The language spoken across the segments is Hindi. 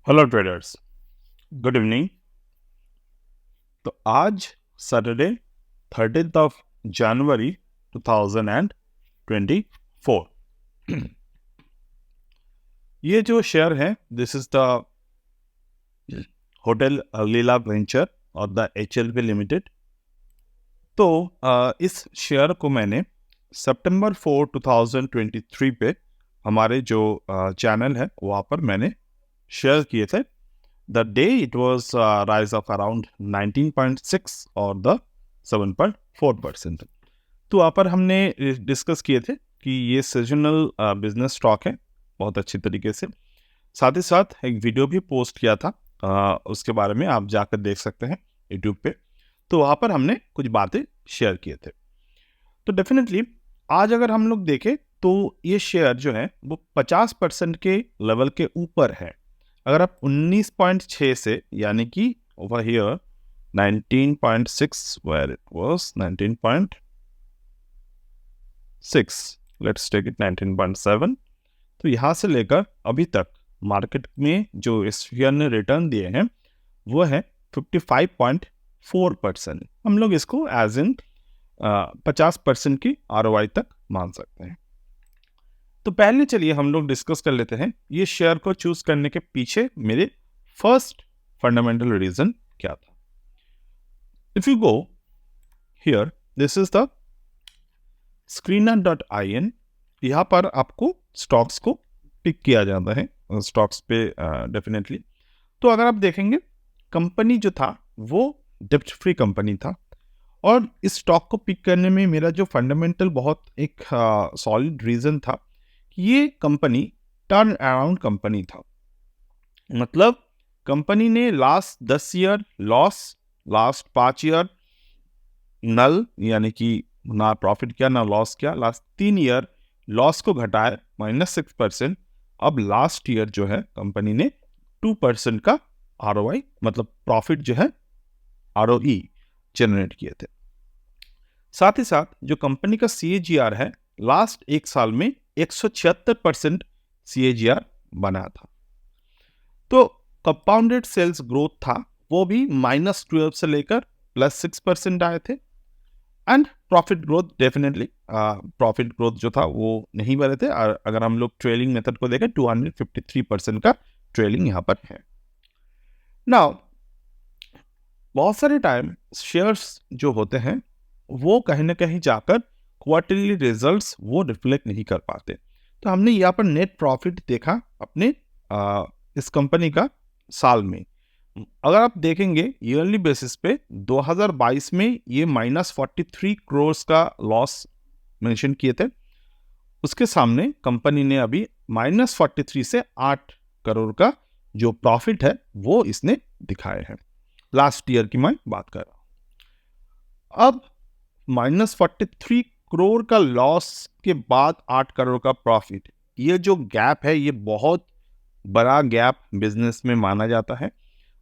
Hello traders, good evening. तो आज सैटरडे 13 जनवरी 2024। ये जो शेयर है, this is the hotel Leela venture और द HLP लिमिटेड। तो इस शेयर को मैंने सितंबर 4 2023 पे हमारे जो चैनल है वहाँ पर मैंने शेयर किए थे। The day it was rise of around 19.6 और the 7.4%। तो वहाँ पर हमने डिस्कस किए थे कि ये सीजनल बिजनेस स्टॉक है बहुत अच्छी तरीके से। साथ ही साथ एक वीडियो भी पोस्ट किया था, उसके बारे में आप जाकर देख सकते हैं यूट्यूब पे। तो वहाँ पर हमने कुछ बातें शेयर किए थे। तो डेफिनेटली आज अगर हम लोग देखें तो ये शेयर जो है वो 50% के लेवल के ऊपर है। अगर आप 19.6 से, यानी कि over here 19.6 where it was 19.6, let's take it 19.7। तो यहाँ से लेकर अभी तक मार्केट में जो इस शेयर ने रिटर्न दिए हैं वो है 55.4%। हम लोग इसको एज इन 50% की ROI तक मान सकते हैं। तो पहले चलिए हम लोग डिस्कस कर लेते हैं ये शेयर को चूज करने के पीछे मेरे फर्स्ट फंडामेंटल रीजन क्या था। If you go here, this is the screener.in। यहाँ पर आपको स्टॉक्स को पिक किया जाता है, स्टॉक्स पे डेफिनेटली। तो अगर आप देखेंगे कंपनी जो था वो डेप्ट फ्री कंपनी था, और इस स्टॉक को पिक करने में मेरा जो फंडामेंटल बहुत एक सॉलिड रीजन था, ये कंपनी टर्न अराउंड कंपनी था। मतलब कंपनी ने last 10 year loss, last 5 year null, यानी कि ना प्रॉफिट किया ना लॉस किया। लास्ट 3 ईयर लॉस को घटाया -6%। अब लास्ट ईयर जो है कंपनी ने 2% का ROI, मतलब प्रॉफिट जो है ROE जनरेट किए थे। साथ ही साथ जो कंपनी का CAGR है लास्ट एक साल में 176% CAGR बना था। तो कंपाउंडेड सेल्स ग्रोथ था वो भी -12 से लेकर +6% आए थे। And profit growth, definitely profit growth जो था वो नहीं बढ़े थे। अगर हम लोग ट्रेलिंग मेथड को देखें 253% का ट्रेलिंग यहाँ पर है। नाउ बहुत सारे टाइम शेयर्स जो होते हैं वो कहीं ना कहीं जाकर क्वार्टरली रिजल्ट्स वो रिफ्लेक्ट नहीं कर पाते। तो हमने यहाँ पर नेट प्रॉफिट देखा अपने इस कंपनी का साल में। अगर आप देखेंगे ईयरली बेसिस पे 2022 में ये -43 करोड़ का लॉस मेंशन किए थे। उसके सामने कंपनी ने अभी -43 से 8 करोड़ का जो प्रॉफिट है वो इसने दिखाए हैं। लास्ट ईयर की मैं बात कर रहा हूं। अब -43 करोड़ का लॉस के बाद 8 करोड़ का प्रॉफिट, ये जो गैप है ये बहुत बड़ा गैप बिजनेस में माना जाता है,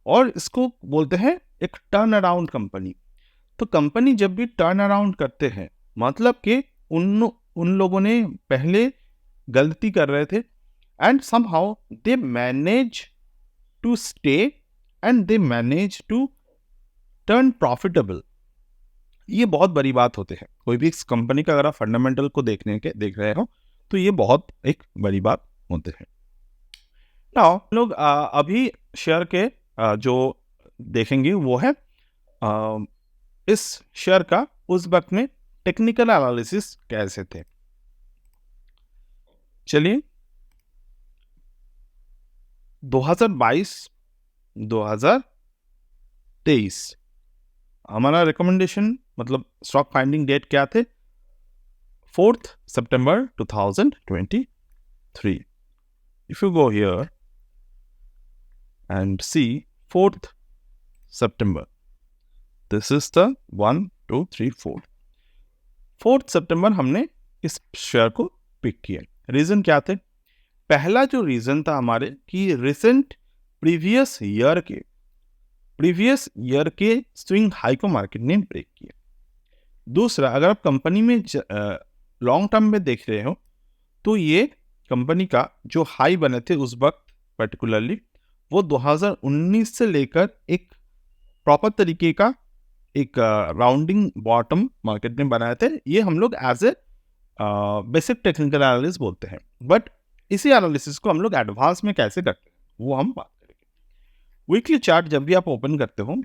और इसको बोलते हैं एक टर्न अराउंड कंपनी। तो कंपनी जब भी टर्न अराउंड करते हैं मतलब कि उन लोगों ने पहले गलती कर रहे थे and somehow they manage to stay and they manage to turn profitable. ये बहुत बड़ी बात होती है। कोई भी कंपनी का अगर आप फंडामेंटल को देख रहे हो तो ये बहुत एक बड़ी बात होते हैं। नाउ लोग अभी शेयर के जो देखेंगे वो है इस शेयर का उस वक्त में टेक्निकल एनालिसिस कैसे थे। चलिए 2022-2023 हमारा रिकमेंडेशन, मतलब स्टॉक फाइंडिंग डेट क्या थे? 4th September 2023। If you go here and see 4th September, this is the 1, 2, 3, 4। 4th September हमने इस शेयर को पिक किया। रीजन क्या थे? पहला जो रीजन था हमारे कि रिसेंट प्रीवियस ईयर के स्विंग हाई को मार्केट ने ब्रेक किया। दूसरा, अगर आप कंपनी में लॉन्ग टर्म में देख रहे हो तो ये कंपनी का जो हाई बने थे उस वक्त पर्टिकुलरली वो 2019 से लेकर एक प्रॉपर तरीके का एक राउंडिंग बॉटम मार्केट में बनाए थे। ये हम लोग as a basic technical analysis बोलते हैं, बट इसी एनालिसिस को हम लोग एडवांस में कैसे करते हैं वो हम बात करेंगे। वीकली चार्ट जब भी आप ओपन करते हो,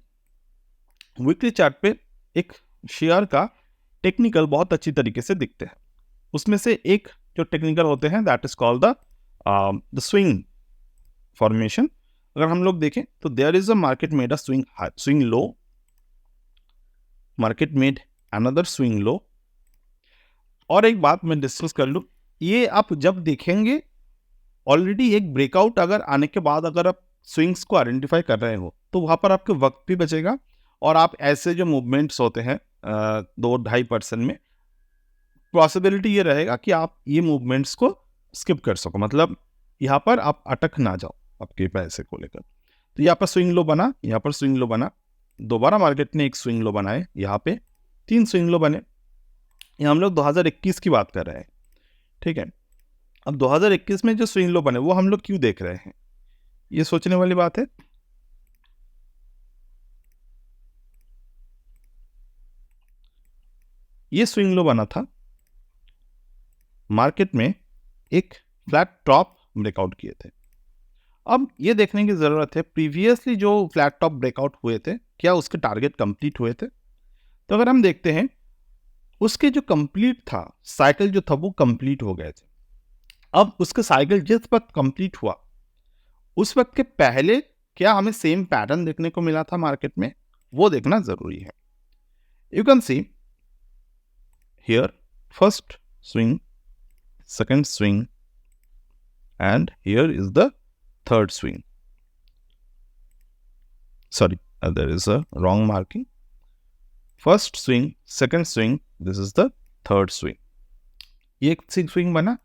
वीकली चार्ट पे एक शेयर का टेक्निकल बहुत अच्छी तरीके से दिखते हैं। उसमें से एक जो टेक्निकल होते हैं that is called the swing formation. अगर हम लोग देखें तो there is a market made a swing low, market made another swing low. और एक बात मैं डिस्कस कर लूं, ये आप जब देखेंगे ऑलरेडी एक ब्रेकआउट अगर आने के बाद अगर आप स्विंग्स को आइडेंटिफाई कर रहे हो तो वहां पर आपके वक्त भी बचेगा और आप ऐसे जो मूवमेंट्स होते हैं 2-2.5% में पॉसिबिलिटी ये रहेगा कि आप ये मूवमेंट्स को स्किप कर सको, मतलब यहाँ पर आप अटक ना जाओ आपके पैसे को लेकर। तो यहाँ पर स्विंग लो बना, यहाँ पर स्विंग लो बना, दोबारा मार्केट ने एक स्विंग लो बनाए, यहाँ पे 3 स्विंग लो बने। यहाँ हम लोग 2021 की बात कर रहे हैं, ठीक है। अब 2021 में जो स्विंग लो बने वो हम लोग क्यों देख रहे हैं, ये सोचने वाली बात है। ये स्विंग लो बना था, मार्केट में एक फ्लैट टॉप ब्रेकआउट किए थे। अब ये देखने की जरूरत है प्रीवियसली जो फ्लैट टॉप ब्रेकआउट हुए थे क्या उसके टारगेट कंप्लीट हुए थे। तो अगर हम देखते हैं उसके जो कंप्लीट था साइकिल जो था वो कंप्लीट हो गए थे। अब उसका साइकिल जिस वक्त कंप्लीट हुआ उस वक्त के पहले क्या हमें सेम पैटर्न देखने को मिला था मार्केट में, वो देखना जरूरी है। You can see here first swing, second swing, and here is the third swing. Sorry, there is a wrong marking. First swing, second swing, this is the third swing. ये एक swing बना।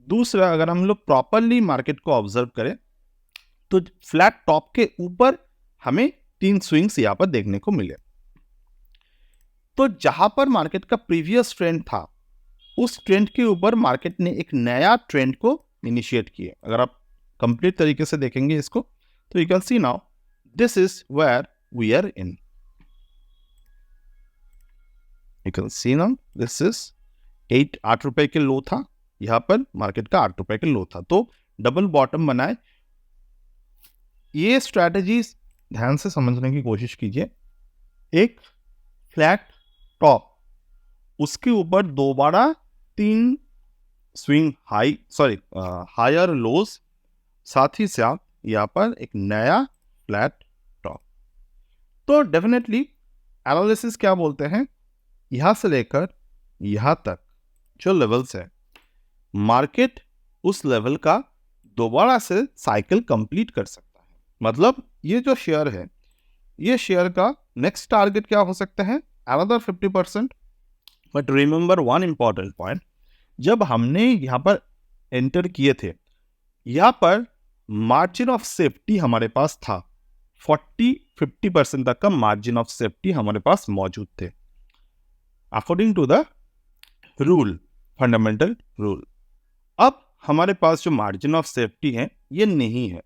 दूसरा अगर हम लोग प्रॉपरली मार्केट को ऑब्जर्व करें तो फ्लैट टॉप के ऊपर हमें 3 स्विंग्स यहाँ पर देखने को मिले। तो जहां पर मार्केट का प्रीवियस ट्रेंड था उस ट्रेंड के ऊपर मार्केट ने एक नया ट्रेंड को इनिशिएट किया। अगर आप कंप्लीट तरीके से देखेंगे इसको तो you can see now this is where we are in. You can see now this is 8 रुपए के लो था, यहां पर मार्केट का 8 रुपए के लो था, तो डबल बॉटम बनाए। ये स्ट्रैटेजी ध्यान से समझने की कोशिश कीजिए। एक फ्लैट टॉप, उसके ऊपर दोबारा 3 स्विंग हायर लोज, साथ ही साथ यहाँ पर एक नया फ्लैट टॉप। तो डेफिनेटली एनालिसिस क्या बोलते हैं, यहां से लेकर यहां तक जो लेवल्स है मार्केट उस लेवल का दोबारा से साइकिल कंप्लीट कर सकता है। मतलब ये जो शेयर है, ये शेयर का नेक्स्ट टारगेट क्या हो सकता है, another 50%। But remember one important point, जब हमने यहाँ पर एंटर किए थे यहाँ पर मार्जिन ऑफ सेफ्टी हमारे पास था, 40-50% तक का मार्जिन ऑफ सेफ्टी हमारे पास मौजूद थे according to the rule, fundamental rule. अब हमारे पास जो मार्जिन ऑफ सेफ्टी है ये नहीं है।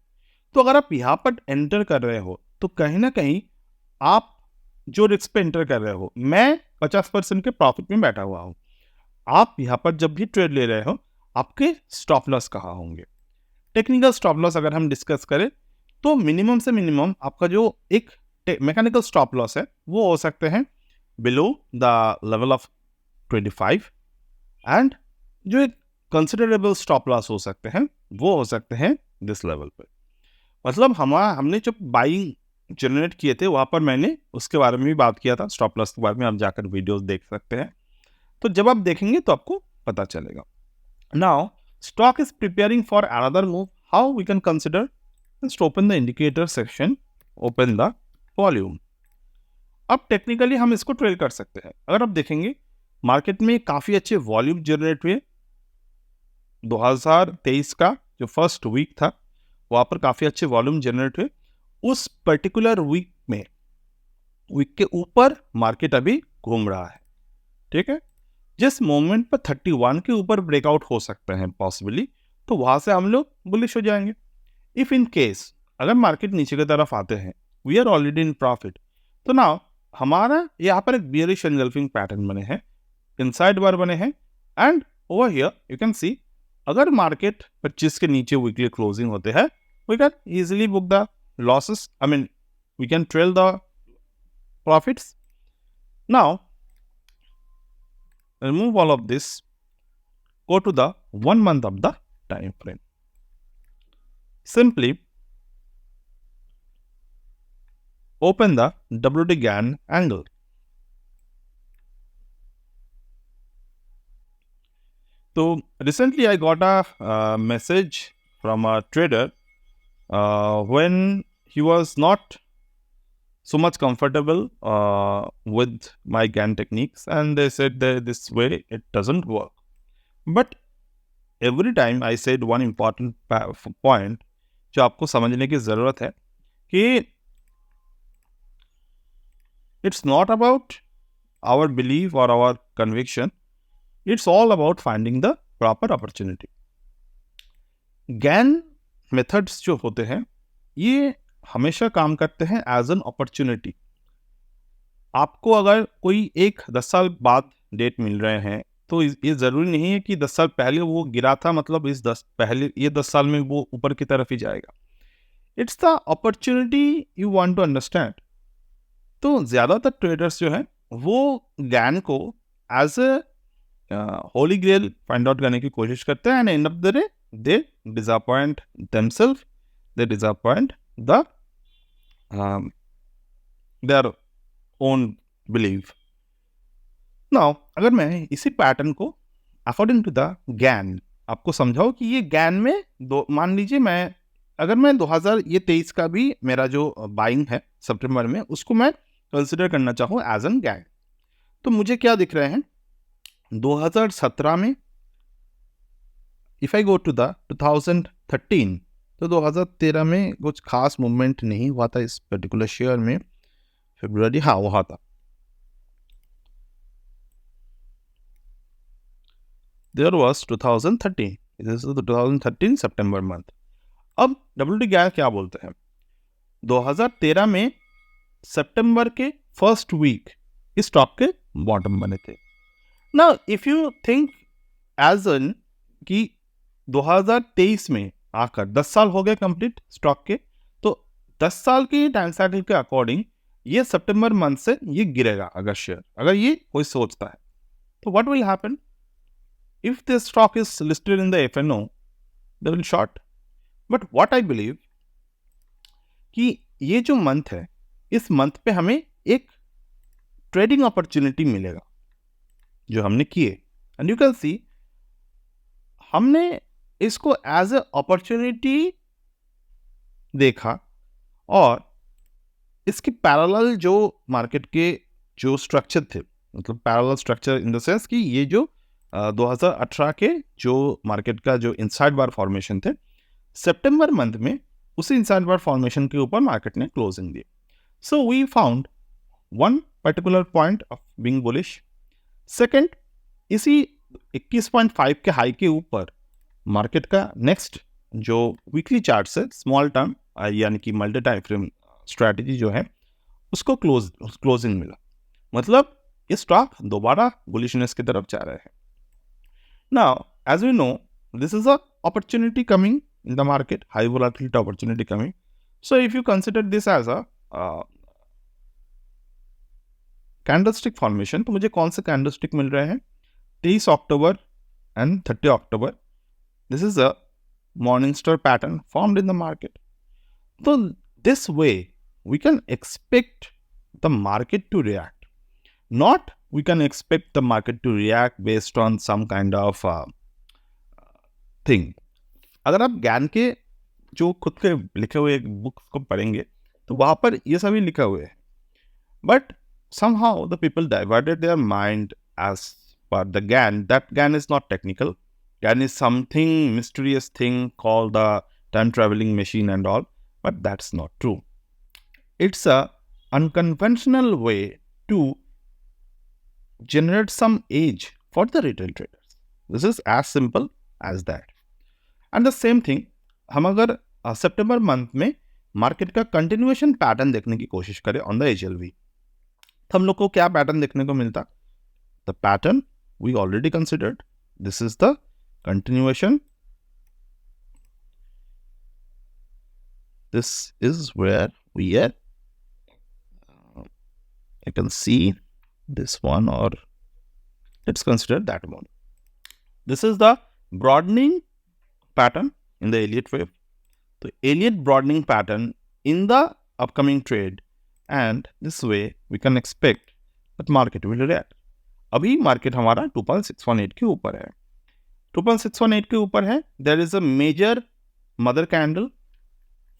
तो अगर आप यहाँ पर एंटर कर रहे हो तो कहीं ना कहीं आप जो रिस्क पे एंटर कर रहे हो, मैं 50% के प्रॉफिट में बैठा हुआ हूं, आप यहां पर जब भी ट्रेड ले रहे हो आपके स्टॉप लॉस कहाँ होंगे। टेक्निकल स्टॉप लॉस अगर हम डिस्कस करें तो मिनिमम से मिनिमम आपका जो एक मैकेनिकल स्टॉप लॉस है वो हो सकते हैं below the level of 25, and जो एक कंसिडरेबल स्टॉप लॉस हो सकते हैं वो हो सकते हैं दिस लेवल पे। मतलब हमने जब बाइंग जनरेट किए थे वहां पर मैंने उसके बारे में भी बात किया था, स्टॉप लॉस के बारे में आप जाकर वीडियोस देख सकते हैं। तो जब आप देखेंगे तो आपको पता चलेगा। Now stock is preparing for another move, how we can consider, just open the indicator section, open the volume. अब टेक्निकली हम इसको ट्रेल कर सकते हैं। अगर आप देखेंगे मार्केट में काफी अच्छे वॉल्यूम जनरेट हुए, 2023 का जो फर्स्ट वीक था वहां पर काफी अच्छे वॉल्यूम जनरेट हुए। उस पर्टिकुलर वीक में वीक के ऊपर मार्केट अभी घूम रहा है, ठीक है। जिस मोमेंट पर 31 के ऊपर ब्रेकआउट हो सकते हैं पॉसिबली, तो वहां से हम लोग बुलिश हो जाएंगे। इफ इन केस अगर मार्केट नीचे की तरफ आते हैं, we are already in profit, तो नाउ हमारा यहाँ पर एक बियरिश एनगल्फिंग पैटर्न बने हैं, इनसाइड बार बने हैं, and over here you can see अगर मार्केट 25 के नीचे वीकली क्लोजिंग होते हैं, we can easily book the losses, I mean we can trail the profits. Now remove all of this, go to the 1 month of the time frame. Simply open the WT GAN angle. So recently I got a message from a trader when he was not so much comfortable with my GAN techniques, and they said that this way it doesn't work. But every time I said one important point जो आपको समझने की ज़रूरत है कि it's not about our belief or our conviction, it's all about finding the proper opportunity. GAN methods जो होते हैं ये हमेशा काम करते हैं एज एन अपॉर्चुनिटी. आपको अगर कोई 10 साल बाद डेट मिल रहे हैं तो ये ज़रूरी नहीं है कि 10 साल पहले वो गिरा था, मतलब इस 10 साल में वो ऊपर की तरफ ही जाएगा. It's the opportunity you want to understand. तो ज़्यादातर ट्रेडर्स जो हैं वो GAN को as a holy grail find out करने की कोशिश करते हैं, and end of the day they disappoint themselves, they disappoint the their own belief. Now अगर मैं इसी पैटर्न को अकॉर्डिंग टू द GAN आपको समझाऊं कि ये GAN में मान लीजिए अगर मैं 2023 का भी मेरा जो बाइंग है सितंबर में उसको मैं कंसिडर करना चाहूँ एज एन GAN, तो मुझे क्या दिख रहे हैं 2017 में. If I go to the 2013, तो 2013 में कुछ खास मूवमेंट नहीं हुआ था इस पर्टिकुलर शेयर में. फरवरी हाँ हुआ था. There was 2013, this is the 2013 सितंबर मंथ. अब WT GAN क्या बोलते हैं, 2013 में सितंबर के फर्स्ट वीक इस स्टॉक के बॉटम बने थे. Now if you think as an कि 2023 में आकर 10 साल हो गए कंप्लीट स्टॉक के, तो 10 साल की टाइम साइकिल के अकॉर्डिंग ये सितंबर मंथ से ये गिरेगा. अगर शेयर अगर ये कोई सोचता है तो what will happen if the stock is listed in the FNO, they will short. But what I believe कि ये जो मंथ है इस मंथ पे हमें एक ट्रेडिंग अपॉर्चुनिटी मिलेगा जो हमने किए, एंड यू कैन सी हमने इसको एज ए अपॉर्चुनिटी देखा, और इसके पैरेलल जो मार्केट के जो स्ट्रक्चर थे, मतलब parallel structure in the sense कि ये जो 2018 के जो मार्केट का जो इनसाइड बार फॉर्मेशन थे सितंबर मंथ में, उसी इनसाइड बार फॉर्मेशन के ऊपर मार्केट ने क्लोजिंग दी. So we found one particular point of being bullish. Second, इसी 21.5 के हाई के ऊपर मार्केट का नेक्स्ट जो वीकली चार्ट से स्मॉल टर्म यानी कि मल्टी टाइम फ्रेम स्ट्रैटेजी जो है उसको क्लोजिंग मिला. मतलब ये स्टॉक दोबारा बुलिशनेस की तरफ जा रहे हैं. Now as we know this is a opportunity coming in the market, high volatility opportunity coming. So if you consider this as a candlestick formation, तो मुझे कौन से कैंडलस्टिक मिल रहे हैं 23 October and 30 October. This is a Morningstar pattern formed in the market. So this way we can expect the market to react. Not we can expect the market to react based on some kind of thing. अगर आप GAN के जो खुद के लिखे हुए बुक्स को पढ़ेंगे तो वहाँ पर ये सभी लिखा हुए है. But somehow the people diverted their mind as per the GAN. That GAN is not technical. GAN is something mysterious thing called the time traveling machine and all, but that's not true. It's a unconventional way to generate some edge for the retail traders. This is as simple as that. And the same thing, हम अगर सितंबर मंथ में मार्केट का कंटिन्यूएशन पैटर्न देखने की कोशिश करें ऑन द HLV, तो हम लोग को क्या पैटर्न देखने को मिलता? The pattern we already considered, this is the continuation, this is where we are, I can see this one, or let's consider that one. This is the broadening pattern in the Elliott wave. So Elliott broadening pattern in the upcoming trade, and this way we can expect that market will react. अभी मार्केट हमारा 2618 के ऊपर है, 2618 के ऊपर है. There is a major mother candle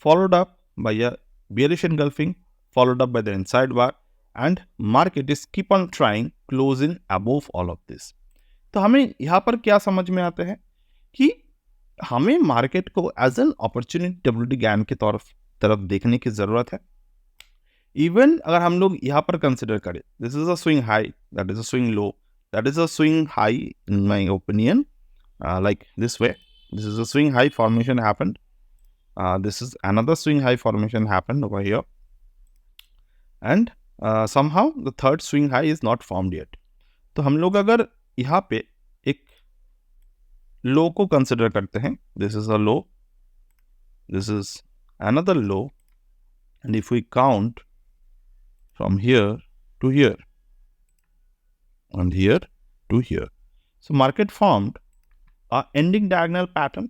followed up by a bearish engulfing, followed up by the inside bar, and market is keep on trying closing above all of this. तो हमें यहाँ पर क्या समझ में आता है कि हमें मार्केट को as an opportunity WD Gann की तरफ देखने की जरूरत है. इवन अगर हम लोग यहाँ पर कंसिडर करें, this is a swing high, that is a swing low, that is a swing high in my opinion, like this way, this is a swing high formation happened. This is another swing high formation happened over here, and somehow the third swing high is not formed yet. तो हम लोग अगर यहाँ पे एक लो को कंसिडर करते हैं, this is a low, this is another low, and if we count from here to here and here to here, so market formed a ending diagonal pattern.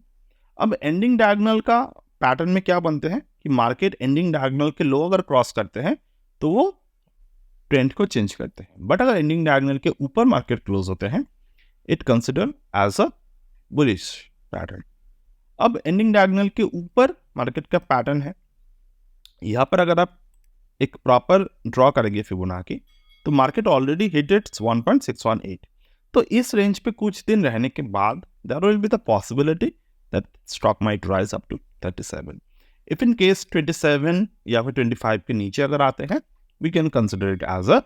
अब एंडिंग डायगोनल का पैटर्न में क्या बनते हैं कि मार्केट एंडिंग डायगोनल के लो अगर क्रॉस करते हैं तो वो ट्रेंड को चेंज करते हैं, बट अगर एंडिंग डायगोनल के ऊपर मार्केट क्लोज होते हैं, it consider as a bullish pattern. अब एंडिंग डायगोनल के ऊपर मार्केट का पैटर्न है, यहाँ पर अगर आप एक प्रॉपर ड्रॉ करेंगे फिबोनाची, तो मार्केट ऑलरेडी हिट इट्स 1.618. तो इस रेंज पे कुछ दिन रहने के बाद there will be the possibility that stock might rise up to 37. If in case 27 या फिर 25 के नीचे अगर आते हैं, we can consider it as a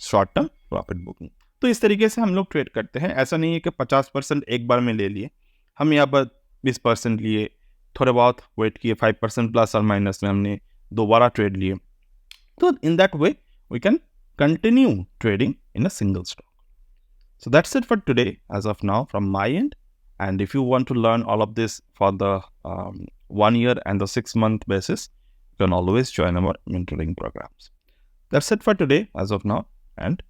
short term profit booking. तो इस तरीके से हम लोग ट्रेड करते हैं. ऐसा नहीं है कि 50% एक बार में ले लिए, हम यहाँ पर 20% लिए, थोड़े बहुत वेट किए, 5% प्लस और माइनस में हमने दोबारा ट्रेड लिए. तो in that way we can continue trading in a single stock. So that's it for today as of now from my end. And if you want to learn all of this for the 1 year and the 6 month basis, you can always join our mentoring programs. That's it for today as of now, and